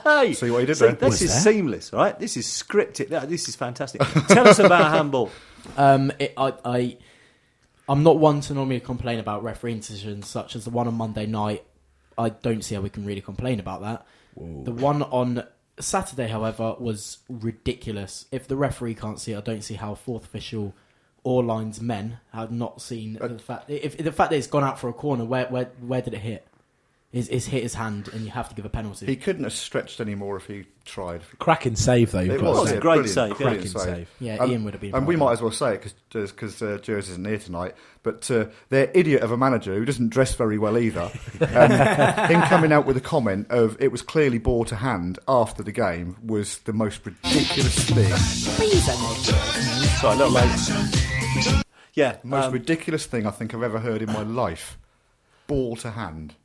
Hey, see what he did see, there? this is seamless, right? This is scripted. This is fantastic. Tell us about handball. I'm not one to normally complain about refereeing decisions such as the one on Monday night. I don't see how we can really complain about that. Whoa. The one on Saturday, however, was ridiculous. If the referee can't see it, I don't see how fourth official or linesmen have not seen the fact. If the fact that it's gone out for a corner, where did it hit? Is hit his hand, and you have to give a penalty. He couldn't have stretched any more if he tried. Cracking save, though. It was a great save. Cracking save. Yeah, Ian would have been. And we might as well say it because Gers isn't here tonight. But their idiot of a manager who doesn't dress very well either, him coming out with a comment of it was clearly ball to hand after the game was the most ridiculous thing. Sorry, a little late. Yeah, Most ridiculous thing I think I've ever heard in my life. Ball to hand.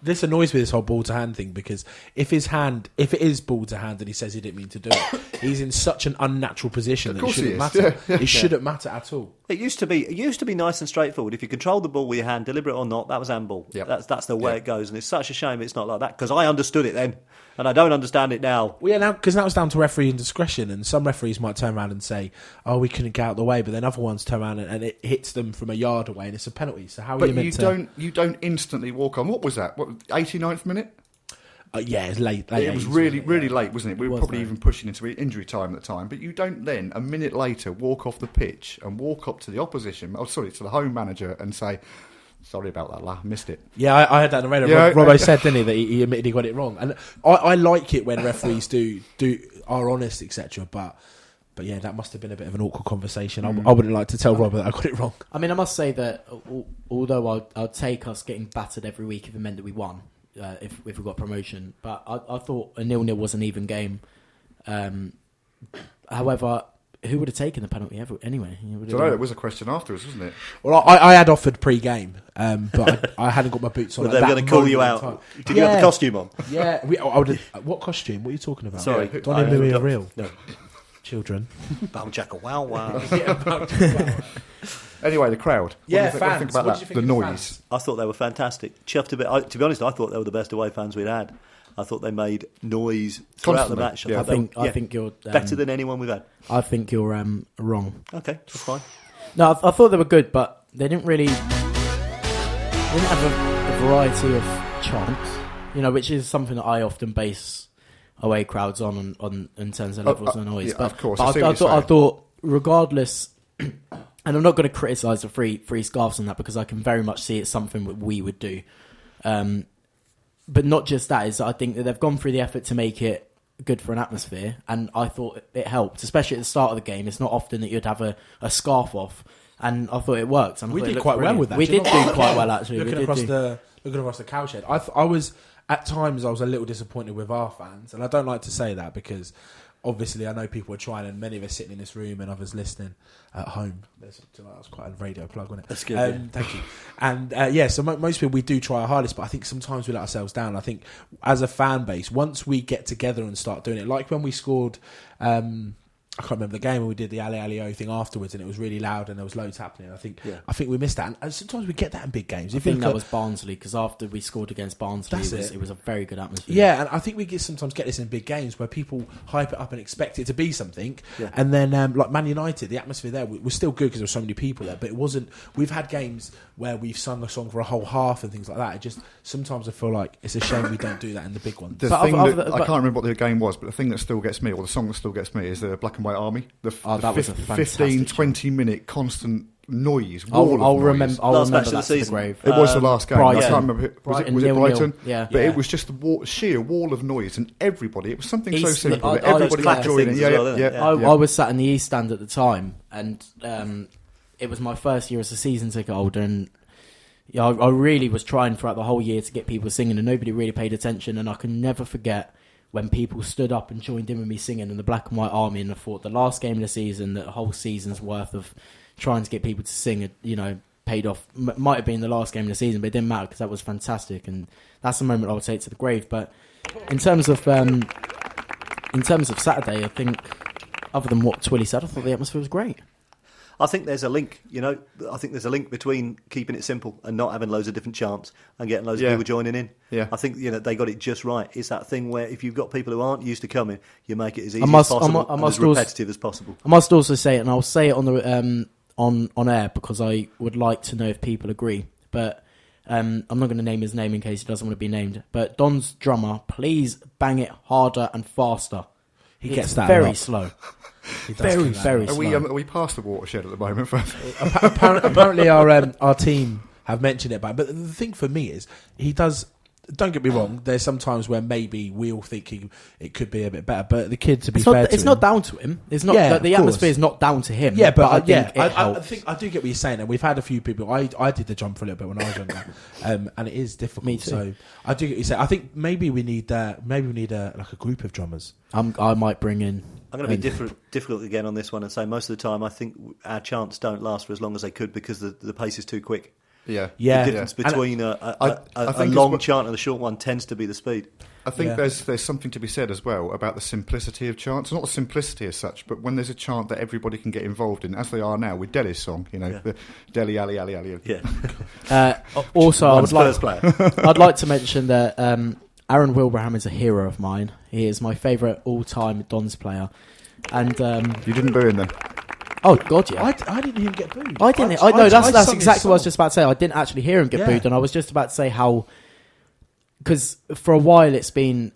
This annoys me, this whole ball to hand thing, because if it is ball to hand and he says he didn't mean to do it, he's in such an unnatural position that it shouldn't matter. Yeah. It shouldn't matter at all. It used to be nice and straightforward. If you controlled the ball with your hand, deliberate or not, that was handball. Yep. That's the way it goes, and it's such a shame it's not like that because I understood it then, and I don't understand it now. Well, yeah, because now it's down to referee discretion, and some referees might turn around and say, "Oh, we couldn't get out of the way," but then other ones turn around and it hits them from a yard away, and it's a penalty. So how are you meant to? You don't instantly walk on. What was that? 89th minute? Yeah, it's late. It was really late, wasn't it? We were probably even pushing into injury time at the time. But you don't then, a minute later, walk off the pitch and walk up to the opposition, to the home manager and say, sorry about that, lad, missed it. Yeah, I had that on the radio. Yeah, Robbo said, didn't he, that he admitted he got it wrong. And I like it when referees are honest, etc. But yeah, that must have been a bit of an awkward conversation. I wouldn't like to tell Robbo that I got it wrong. I mean, I must say that although I'd take us getting battered every week if it meant that we won, if we got promotion, but I thought a 0-0 was an even game. However, who would have taken the penalty anyway? It was a question afterwards, wasn't it? Well, I had offered pre-game, but I hadn't got my boots on. Well, they were going to call you out. Did you have the costume on? Yeah. What costume? What are you talking about? Sorry. Don't even be real. No. Children. Bow jacka wow wow. Anyway, the crowd. Yeah, what do you think about that? The noise. Fans? I thought they were fantastic. Chuffed a bit. To be honest, I thought they were the best away fans we'd had. I thought they made noise throughout the match. Yeah. I think you're better than anyone we've had. I think you're wrong. Okay, that's fine. No, I thought they were good, but they didn't have a variety of chants, which is something that I often base away crowds on in terms of levels of noise. Yeah, but, of course. But I thought, regardless, and I'm not going to criticise the free scarves on that because I can very much see it's something that we would do. But not just that, is I think that they've gone through the effort to make it good for an atmosphere, and I thought it helped, especially at the start of the game. It's not often that you'd have a scarf off, and I thought it worked. And we did quite well with that. We did do quite well, actually. Looking across the cowshed, I was at times I was a little disappointed with our fans, and I don't like to say that because obviously I know people are trying, and many of us sitting in this room and others listening at home. That was quite a radio plug, wasn't it? That's good. Thank you. And so most people, we do try our hardest, but I think sometimes we let ourselves down. I think as a fan base, once we get together and start doing it, like when we scored, I can't remember the game when we did the Ali Ali-O thing afterwards, and it was really loud and there was loads happening. I think we missed that, and sometimes we get that in big games. I think that was Barnsley, because after we scored against Barnsley, it was a very good atmosphere. Yeah, and I think we sometimes get this in big games where people hype it up and expect it to be something, and then like Man United, the atmosphere there was still good because there were so many people there, but it wasn't. We've had games where we've sung a song for a whole half and things like that. It just sometimes I feel like it's a shame we don't do that in the big ones. I can't remember what the game was, but the thing that still gets me, or the song that still gets me, is the Black and White Army. The 15-20 minute constant noise. I'll remember last match of the season. Grave. It was the last game. Brighton. I can't remember. Was it Brighton? Yeah. But it was just a sheer wall of noise, and everybody. It was something so simple that everybody everybody was joining. I was sat in the East Stand at the time, and it was my first year as a season ticket holder, and I really was trying throughout the whole year to get people singing, and nobody really paid attention. And I can never forget when people stood up and joined in with me singing in the Black and White Army, and I thought the last game of the season, the whole season's worth of trying to get people to sing, paid off. Might have been the last game of the season, but it didn't matter because that was fantastic, and that's the moment I would take to the grave. But in terms of Saturday, I think other than what Twilley said, I thought the atmosphere was great. I think there's a link. I think there's a link between keeping it simple and not having loads of different chants and getting loads of people joining in. Yeah. I think they got it just right. It's that thing where if you've got people who aren't used to coming, you make it as easy as possible and as repetitive as possible. I must also say it, and I'll say it on the on air because I would like to know if people agree. But I'm not going to name his name in case he doesn't want to be named. But Don's drummer, please bang it harder and faster. He gets that very slow. Very slow. Are we past the watershed at the moment? Apparently, our team have mentioned it, but the thing for me is he does. Don't get me wrong. There's some times where maybe we all think it could be a bit better, but the kid, to be fair, it's not down to him. It's not the atmosphere is not down to him. Yeah, but I think I do get what you're saying, and we've had a few people. I did the jump for a little bit when I was younger, and it is difficult. Me too. So I do get what you're saying. I think maybe we need a group of drummers. I might bring in. I'm going to be difficult again on this one and say most of the time I think our chants don't last for as long as they could because the pace is too quick. Yeah. The difference between a long chant and a short one tends to be the speed. I think there's something to be said as well about the simplicity of chants. Not the simplicity as such, but when there's a chant that everybody can get involved in, as they are now with Deli's song, the Deli, Ali, Ali, Ali. Yeah. Also, I'd like to mention that Aaron Wilbraham is a hero of mine. He is my favourite all-time Dons player. And you didn't boo him then? Oh God, yeah. I didn't hear him get booed. I didn't. That's exactly what I was just about to say. I didn't actually hear him get booed, and I was just about to say how, because for a while it's been,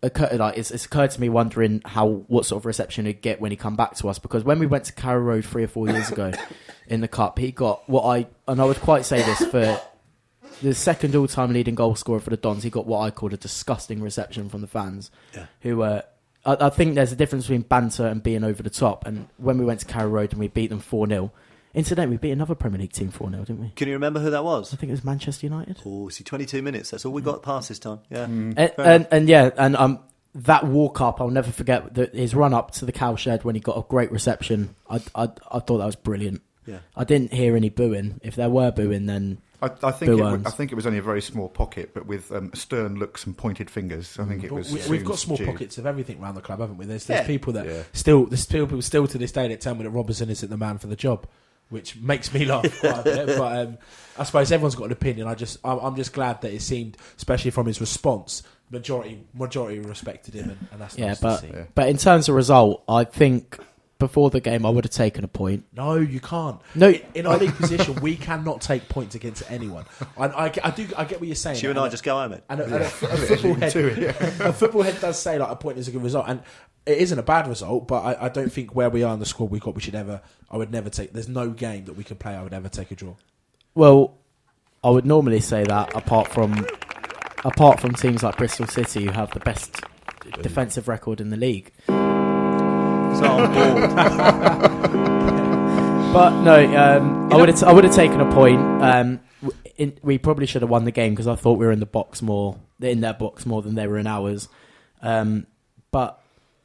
it's occurred to me wondering what sort of reception he'd get when he come back to us. Because when we went to Carrow Road 3 or 4 years ago in the cup, he got I would quite say this for the second all-time leading goal scorer for the Dons. He got what I called a disgusting reception from the fans, who were. I think there's a difference between banter and being over the top. And when we went to Carrow Road and we beat them 4-0, incidentally, we beat another Premier League team 4-0, didn't we? Can you remember who that was? I think it was Manchester United. Oh, see, 22 minutes. That's all we got past this time. Yeah. And that walk up, I'll never forget his run up to the cowshed when he got a great reception. I thought that was brilliant. Yeah. I didn't hear any booing. If there were booing, then I think it was only a very small pocket, but with stern looks and pointed fingers. I think it was. We've got small pockets of everything around the club, haven't we? There's people that there's people to this day that tell me that Robertson isn't the man for the job, which makes me laugh quite a bit. But I suppose everyone's got an opinion. I'm just glad that it seemed, especially from his response, majority respected him, and that's nice to see. But in terms of result, I think. Before the game, I would have taken a point. No, you can't. No, in our league position, we cannot take points against anyone. I get what you're saying. You and I just go home, and a football head does say like a point is a good result, and it isn't a bad result. But I don't think where we are in the squad we should ever. I would never take. There's no game that we can play. I would ever take a draw. Well, I would normally say that apart from teams like Bristol City, who have the best defensive record in the league. So I'm bored. But no, I would have taken a point. We probably should have won the game because I thought we were in their box more than they were in ours. But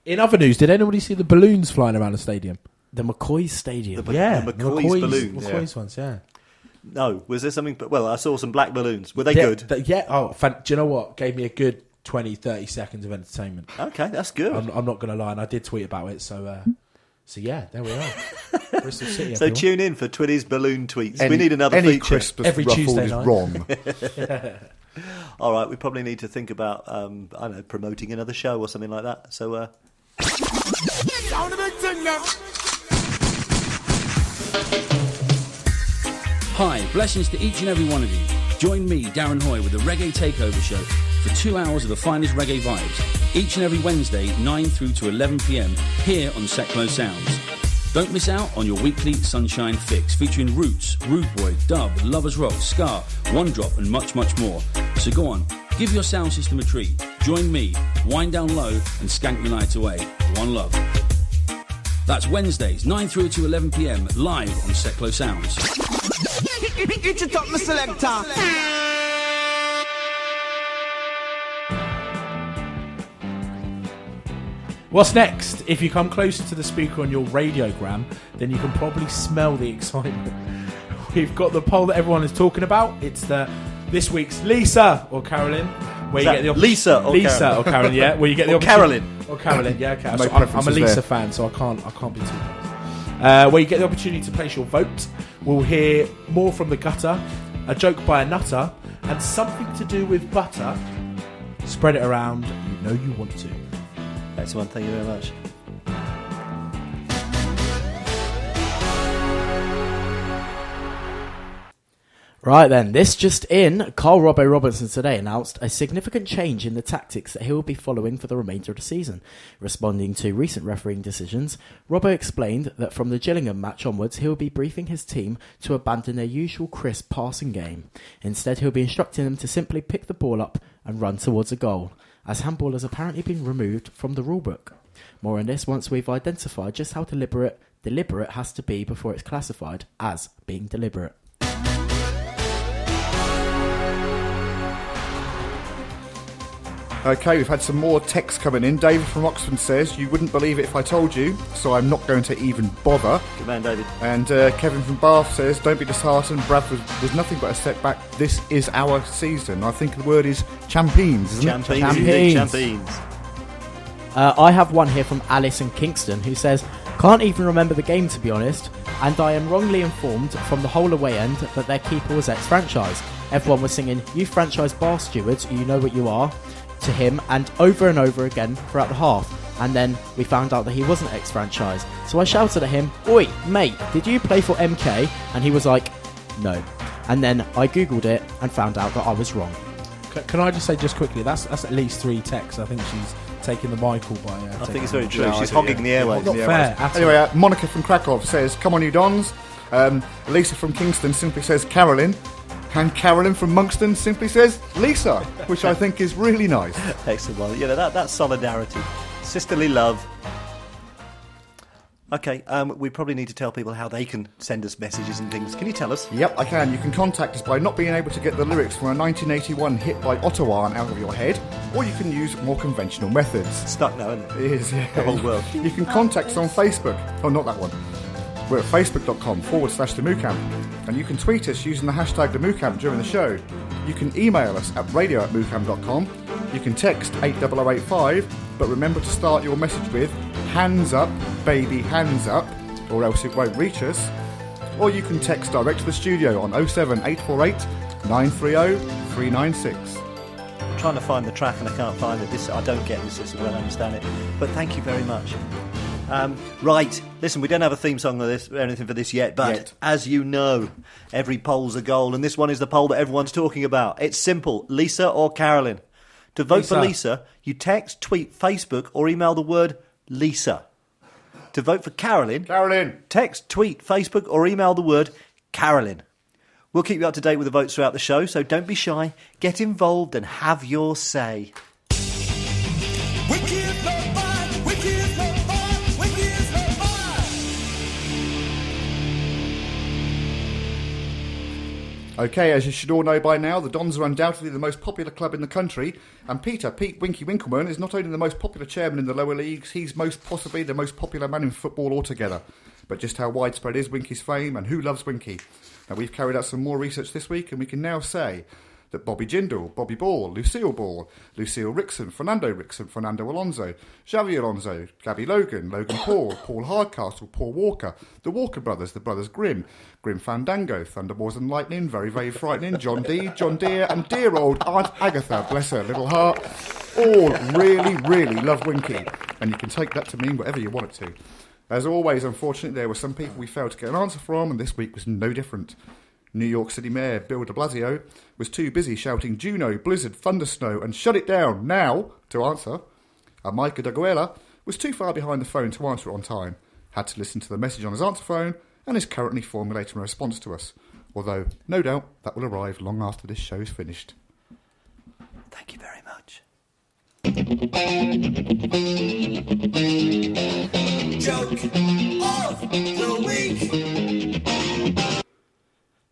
in other news, did anybody see the balloons flying around the stadium? The McCoy Stadium. The McCoy's balloons. McCoy's ones, yeah. No, was there something? Well, I saw some black balloons. Were they good? Do you know what? Gave me a good 20-30 seconds of entertainment. Okay, that's good. I'm not going to lie, and I did tweet about it, so yeah, there we are. Bristol City. So tune in for Twilley's balloon tweets. We need another feature. Crisp every Tuesday night. Wrong. All right, we probably need to think about promoting another show or something like that. So Hi, blessings to each and every one of you. Join me, Darren Hoy, with the Reggae Takeover Show for 2 hours of the finest reggae vibes, each and every Wednesday, 9 through to 11 p.m, here on Seclo Sounds. Don't miss out on your weekly Sunshine Fix, featuring Roots, Rude Boy, Dub, Lovers Rock, Ska, One Drop, and much, much more. So go on, give your sound system a treat. Join me, wind down low, and skank the night away. One love. That's Wednesdays, 9 through to 11 p.m, live on Seclo Sounds. Get your top, Mr. Selector. What's next? If you come closer to the speaker on your radiogram, then you can probably smell the excitement. We've got the poll that everyone is talking about. It's this week's Lisa or Carolyn. Where you get the Lisa or Carolyn, yeah. Where you get the Carolyn or Carolyn, yeah. Okay. No I'm a Lisa there. fan, so I can't be too close. where you get the opportunity to place your vote. We'll hear more from the gutter, a joke by a nutter, and something to do with butter. Spread it around. You know you want to. Excellent. Thank you very much. Right then, this just in, Carl Robbo Robinson today announced a significant change in the tactics that he will be following for the remainder of the season. Responding to recent refereeing decisions, Robbo explained that from the Gillingham match onwards, he will be briefing his team to abandon their usual crisp passing game. Instead, he'll be instructing them to simply pick the ball up and run towards a goal, as handball has apparently been removed from the rulebook. More on this once we've identified just how deliberate has to be before it's classified as being deliberate. Okay, we've had some more texts coming in. David from Oxford says, you wouldn't believe it if I told you, so I'm not going to even bother. Good man, David. And Kevin from Bath says, don't be disheartened, Bradford was nothing but a setback. This is our season. I think the word is champions, isn't it? Champions. I have one here from Alice in Kingston who says, can't even remember the game to be honest, and I am wrongly informed from the whole away end that their keeper was ex-franchise. Everyone was singing, you franchise bar stewards, you know what you are, to him, and over again throughout the half. And then we found out that he wasn't ex-franchise. So I shouted at him, oi, mate, did you play for MK? And he was like, no. And then I googled it and found out that I was wrong. Can I just say just quickly, that's at least 3 texts. I think she's taking the Michael by... I think it's very true. She's hogging the airwaves. Not fair. Anyway, Monica from Krakow says, come on you Dons. Lisa from Kingston simply says Carolyn. And Carolyn from Monkston simply says Lisa, which I think is really nice. Excellent. Well, you know, that's solidarity. Sisterly love. Okay, we probably need to tell people how they can send us messages and things. Can you tell us? Yep, I can. You can contact us by not being able to get the lyrics from a 1981 hit by Ottawa out of your head, or you can use more conventional methods. Stuck now, isn't it? It is, yeah. The whole world. You can contact us on Facebook. Oh, not that one. We're at facebook.com/the MooCamp, and you can tweet us using the hashtag the MooCamp during the show. You can email us at radio@moocamp.com. You can text 80085, but remember to start your message with hands up, baby, hands up, or else it won't reach us. Or you can text direct to the studio on 07848 930 396. I'm trying to find the track and I can't find it. I don't get this system, I don't understand it. But thank you very much. Right, listen, we don't have a theme song or anything for this yet, but as you know, every poll's a goal, and this one is the poll that everyone's talking about. It's simple, Lisa or Carolyn. To vote for Lisa, you text, tweet, Facebook, or email the word Lisa. To vote for Carolyn, text, tweet, Facebook, or email the word Carolyn. We'll keep you up to date with the votes throughout the show, so don't be shy, get involved and have your say. Okay, as you should all know by now, the Dons are undoubtedly the most popular club in the country, and Pete Winky Winkleman is not only the most popular chairman in the lower leagues, he's most possibly the most popular man in football altogether. But just how widespread is Winky's fame, and who loves Winky? Now, we've carried out some more research this week, and we can now say that Bobby Jindal, Bobby Ball, Lucille Rickson, Fernando Alonso, Xavi Alonso, Gabby Logan, Logan Paul, Paul Hardcastle, Paul Walker, the Walker brothers, the brothers Grimm Fandango, Thunderballs and Lightning, Very, Very Frightening, John Deere, and dear old Aunt Agatha, bless her little heart, all really, really love Winky, and you can take that to mean whatever you want it to. As always, unfortunately, there were some people we failed to get an answer from, and this week was no different. New York City Mayor Bill de Blasio was too busy shouting Juno, Blizzard, Thundersnow and shut it down now to answer. And Micah Daguela was too far behind the phone to answer it on time, had to listen to the message on his answer phone and is currently formulating a response to us, although no doubt that will arrive long after this show is finished. Thank you very much. Joke of the week.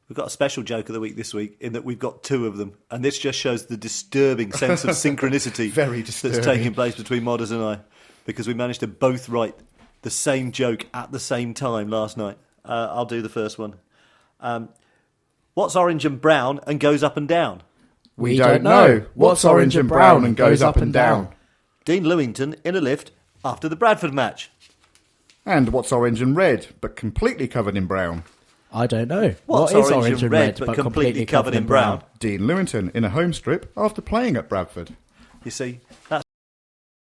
We've got a special joke of the week this week in that we've got 2 of them, and this just shows the disturbing sense of synchronicity Very disturbing. that's taking place between Modders and I, because we managed to both write the same joke at the same time last night. I'll do the first one. What's orange and brown and goes up and down? We don't know. What's orange and brown and goes up and down? Dean Lewington in a lift after the Bradford match. And what's orange and red, but completely covered in brown? I don't know. What's What is orange and red, but completely covered in brown? Dean Lewington in a home strip after playing at Bradford. You see, that's